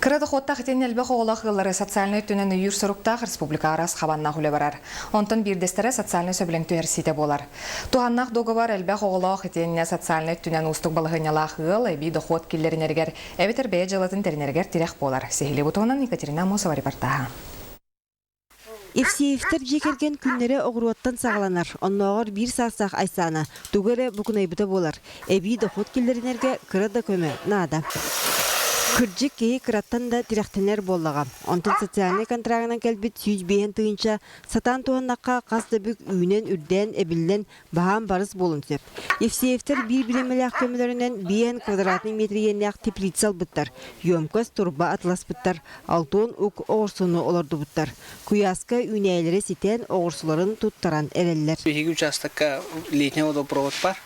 Кырады хотта хитен элбе хоголах ыллары социальный түнен үйір сұрықтақ республика арас хабанна хуле барар. Онтон бирдестері социальный сөбілің түйерсите болар. Туханнақ договор элбе хоголах хитенне социальный түнен устық балығынялақ ыл, эби доход киллеринергер, эбетер бей жылатын теринергер тирек болар. Сехили бутуынан Екатерина Мосова репортажы. Эфсиевтер жекерген күннері оғыруаттан сағаланар. Оннағыр бір сақсақ айсаны. Тугары бұкынайбыта болар. Эби доход киллеринерге кырада көмі нада. Күрджік кейі кыраттан да тиректенер боллаға. Онтын социальный контрагынан кәлбет сүйіз бейін түйінча сатан туғаннаққа қасты бүк үйінен үрден әбілден бағам барыс болын сөп. Евсеевтер бір-біремелі көмілерінен бейін квадратный метрiyенләқ теплицал бұттар. Йомкас турба атлас бұттар. Алтуын ұқ оғырсыны оларды бұттар. Куяска үйнәйлері сетен оғырсыларын тұттаран әрелілер. Беги участокка летний водопровод бар.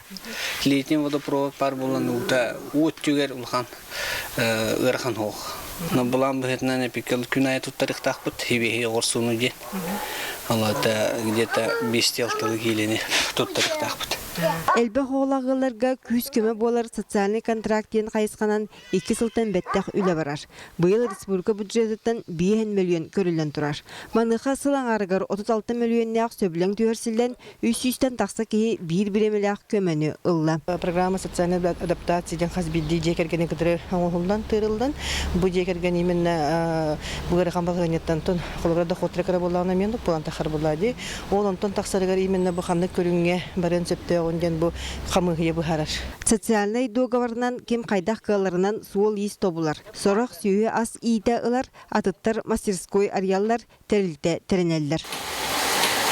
Летний водопровод бар болан өттігер ұлған ырхан хоқ. Но булам бетнане пикел күнай туттарых тахпут хибеги орсуну де. Алата где-то 5-6 килени туттарых тахпут. Элбе хоғылағыларға күз көмі болар социальный контрактен қайысқанан 2 сылтан бәттәқ үлі барар. Бұйыл республика бюджеттен 5 миллион көрілен тұрар. Маныға сылаң арығар 36 миллионнақ сөбілің түйерсілден 300-тен тақса кейі 1-1 көмені ұлла. Программа социальной адаптации хазбидди жекерген екідірі оңылдан тырылдан. Бұл жекерген именно бұғыры қамбағынеттен тұн қолғырда хотрекара болағына мен бұлан тақар болады. Ол онтон тақсарығар именно бұл қамны көрінге барын сөпті Социальный договорынан кем қайдақ қаларынан суол ес тобулар. Сорақ сүйі ас иіті ылар, атыттар мастерской ариялар тәрілті тәрінелдер.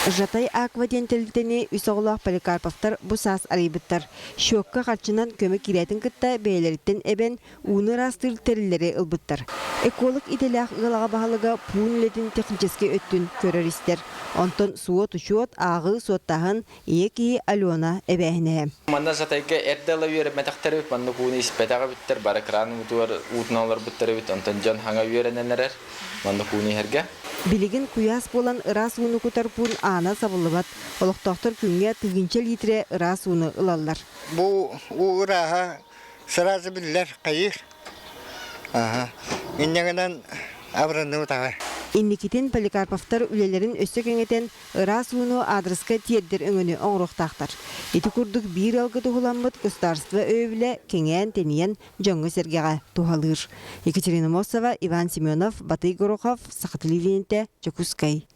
Жатай акваден тәрілтіне үсоғылақ Поликарповтар бұсас арайбыттар. Шөкка қатшынан көмі керетін күтті бәйлеріттен әбен уны растыр тәрілері ұлбыттар. Эколог иделях ғылаға бағалыға пуынлетін техническе өттін көріристер. Онтон суот ұшуот ағы суоттағын еки Алена әбәйіне. Манда жатайға әрдәлі үйеріп мәтақтары өт, манда куыны іспәтіға бүттір, бары краны мұтуар ұтыналар бүттірі бүт, онтон жан хаңа үйерененерер, манда куыны herге. Билигин куяс болан ырас уны кутарпун ана сабылыбат. Олықтақтар күнге тыгынча литре ырас уны ылалар. Бұл ұраға сыразы білдер қайыр. Иннегінен абырынды ұтағар. Инникитин Поликарповтар үлелерін өсті кеңетен ырас уны адреска тиеддер өңіні оңырықтақтар. Еті күрдік бір алғы тұғыламбыт государство өйбілі кеңен тенен жоңғы сергеға тұғалыр. Екатерина Мосова, Иван Семенов, Батый Горохов, Сақатылы Венте, Чокускай.